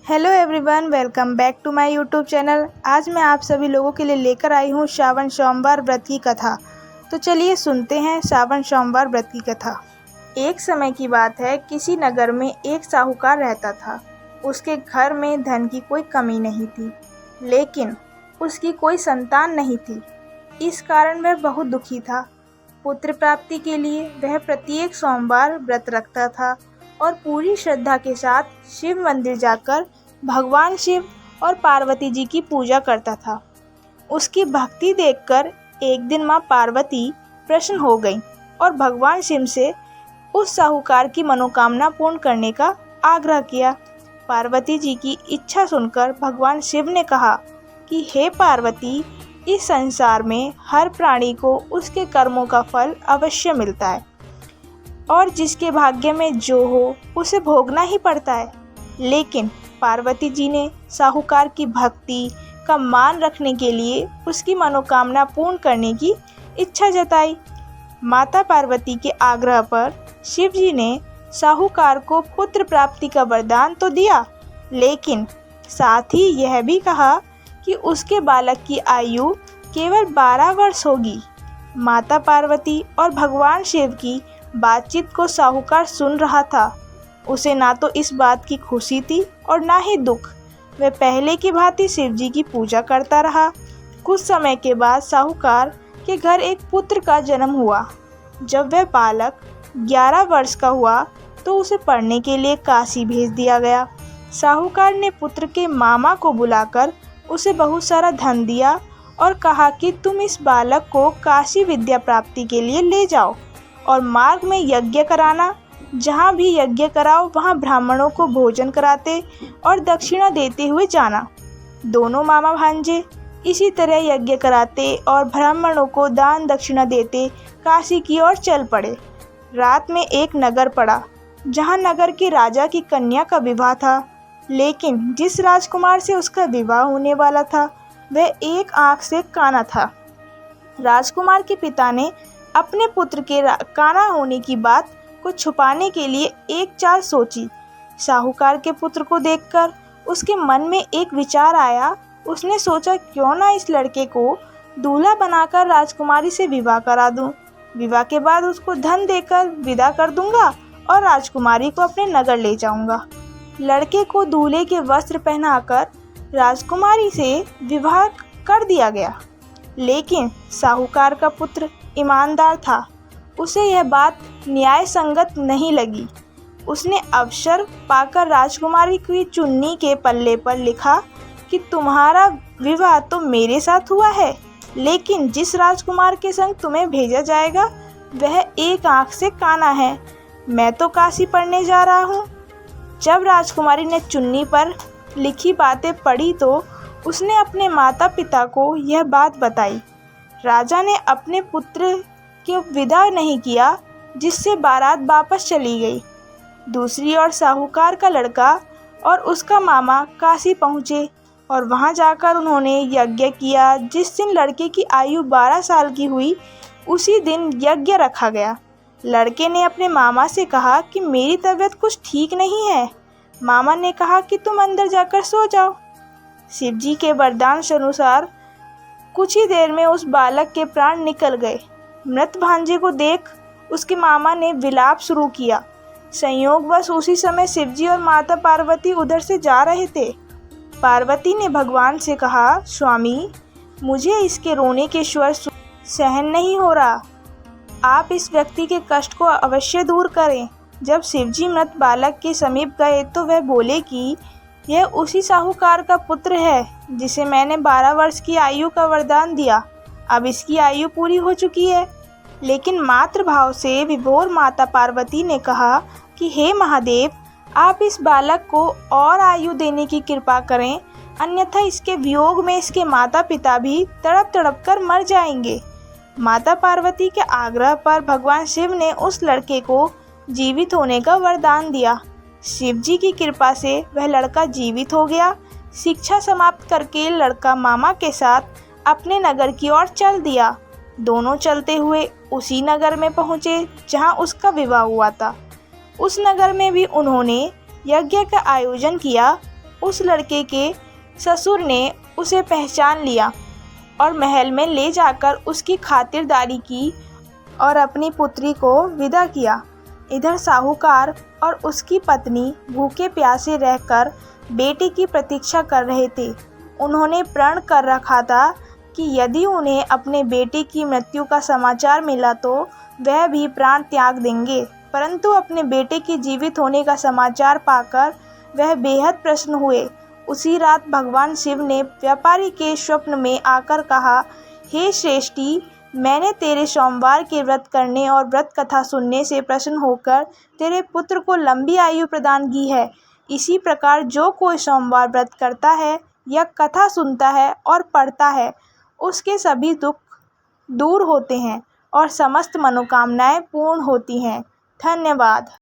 Hello everyone, welcome back to my YouTube channel. आज मैं आप सभी लोगों के लिए लेकर आई हूँ श्रावण सोमवार व्रत की कथा। तो चलिए सुनते हैं श्रावण सोमवार व्रत की कथा। एक समय की बात है, किसी नगर में एक साहूकार रहता था। उसके घर में धन की कोई कमी नहीं थी, लेकिन उसकी कोई संतान नहीं थी। इस कारण वह बहुत दुखी था। पुत्र प्राप्ति के लिए वह प्रत्येक सोमवार व्रत रखता था और पूरी श्रद्धा के साथ शिव मंदिर जाकर भगवान शिव और पार्वती जी की पूजा करता था। उसकी भक्ति देखकर एक दिन मां पार्वती प्रसन्न हो गईं और भगवान शिव से उस साहूकार की मनोकामना पूर्ण करने का आग्रह किया। पार्वती जी की इच्छा सुनकर भगवान शिव ने कहा कि हे पार्वती, इस संसार में हर प्राणी को उसके कर्मों का फल अवश्य मिलता है और जिसके भाग्य में जो हो उसे भोगना ही पड़ता है। लेकिन पार्वती जी ने साहूकार की भक्ति का मान रखने के लिए उसकी मनोकामना पूर्ण करने की इच्छा जताई। माता पार्वती के आग्रह पर शिव जी ने साहूकार को पुत्र प्राप्ति का वरदान तो दिया, लेकिन साथ ही यह भी कहा कि उसके बालक की आयु केवल 12 वर्ष होगी। माता पार्वती और भगवान शिव की बातचीत को साहूकार सुन रहा था। उसे ना तो इस बात की खुशी थी और ना ही दुख। वह पहले की भांति शिव जी की पूजा करता रहा। कुछ समय के बाद साहूकार के घर एक पुत्र का जन्म हुआ। जब वह बालक 11 वर्ष का हुआ तो उसे पढ़ने के लिए काशी भेज दिया गया। साहूकार ने पुत्र के मामा को बुलाकर उसे बहुत सारा धन दिया और कहा कि तुम इस बालक को काशी विद्या प्राप्ति के लिए ले जाओ और मार्ग में यज्ञ कराना। जहाँ भी यज्ञ कराओ वहाँ ब्राह्मणों को भोजन कराते और दक्षिणा देते हुए जाना। दोनों मामा भांजे इसी तरह यज्ञ कराते और ब्राह्मणों को दान दक्षिणा देते काशी की ओर चल पड़े। रात में एक नगर पड़ा, जहाँ नगर के राजा की कन्या का विवाह था। लेकिन जिस राजकुमार से उसका विवाह होने वाला था वह एक आँख से काना था। राजकुमार के पिता ने अपने पुत्र के काना होने की बात को छुपाने के लिए एक चाल सोची। साहूकार के पुत्र को देखकर उसके मन में एक विचार आया। उसने सोचा, क्यों ना इस लड़के को दूल्हा बनाकर राजकुमारी से विवाह करा दूं। विवाह के बाद उसको धन देकर विदा कर दूंगा और राजकुमारी को अपने नगर ले जाऊंगा। लड़के को दूल्हे के वस्त्र पहनाकर राजकुमारी से विवाह कर दिया गया। लेकिन साहूकार का पुत्र ईमानदार था। उसे यह बात न्याय संगत नहीं लगी। उसने अवसर पाकर राजकुमारी की चुन्नी के पल्ले पर लिखा कि तुम्हारा विवाह तो मेरे साथ हुआ है, लेकिन जिस राजकुमार के संग तुम्हें भेजा जाएगा वह एक आँख से काना है। मैं तो काशी पढ़ने जा रहा हूँ। जब राजकुमारी ने चुन्नी पर लिखी बातें पढ़ी तो उसने अपने माता पिता को यह बात बताई। राजा ने अपने पुत्र को विदा नहीं किया, जिससे बारात वापस चली गई। दूसरी ओर साहूकार का लड़का और उसका मामा काशी पहुँचे और वहां जाकर उन्होंने यज्ञ किया। जिस दिन लड़के की आयु 12 साल की हुई उसी दिन यज्ञ रखा गया। लड़के ने अपने मामा से कहा कि मेरी तबीयत कुछ ठीक नहीं है। मामा ने कहा कि तुम अंदर जाकर सो जाओ। शिव जी के वरदान के अनुसार कुछ ही देर में उस बालक के प्राण निकल गए। मृत भांजे को देख उसके मामा ने विलाप शुरू किया। संयोगवश उसी समय शिवजी और माता पार्वती उधर से जा रहे थे। पार्वती ने भगवान से कहा, स्वामी, मुझे इसके रोने के स्वर सहन नहीं हो रहा। आप इस व्यक्ति के कष्ट को अवश्य दूर करें। जब शिवजी मृत बालक के समीप गए तो वह बोले कि यह उसी साहूकार का पुत्र है जिसे मैंने 12 वर्ष की आयु का वरदान दिया। अब इसकी आयु पूरी हो चुकी है। लेकिन मातृभाव से विभोर माता पार्वती ने कहा कि हे महादेव, आप इस बालक को और आयु देने की कृपा करें, अन्यथा इसके वियोग में इसके माता पिता भी तड़प तड़प कर मर जाएंगे। माता पार्वती के आग्रह पर भगवान शिव ने उस लड़के को जीवित होने का वरदान दिया। शिव जी की कृपा से वह लड़का जीवित हो गया। शिक्षा समाप्त करके लड़का मामा के साथ अपने नगर की ओर चल दिया। दोनों चलते हुए उसी नगर में पहुँचे जहाँ उसका विवाह हुआ था। उस नगर में भी उन्होंने यज्ञ का आयोजन किया। उस लड़के के ससुर ने उसे पहचान लिया और महल में ले जाकर उसकी खातिरदारी की और अपनी पुत्री को विदा किया। इधर साहूकार और उसकी पत्नी भूखे प्यासे रहकर बेटे की प्रतीक्षा कर रहे थे। उन्होंने प्रण कर रखा था कि यदि उन्हें अपने बेटे की मृत्यु का समाचार मिला तो वह भी प्राण त्याग देंगे, परंतु अपने बेटे के जीवित होने का समाचार पाकर वह बेहद प्रसन्न हुए। उसी रात भगवान शिव ने व्यापारी के स्वप्न में आकर कहा, हे श्रेष्ठी, मैंने तेरे सोमवार के व्रत करने और व्रत कथा सुनने से प्रसन्न होकर तेरे पुत्र को लंबी आयु प्रदान की है। इसी प्रकार जो कोई सोमवार व्रत करता है या कथा सुनता है और पढ़ता है, उसके सभी दुख दूर होते हैं और समस्त मनोकामनाएं पूर्ण होती हैं। धन्यवाद।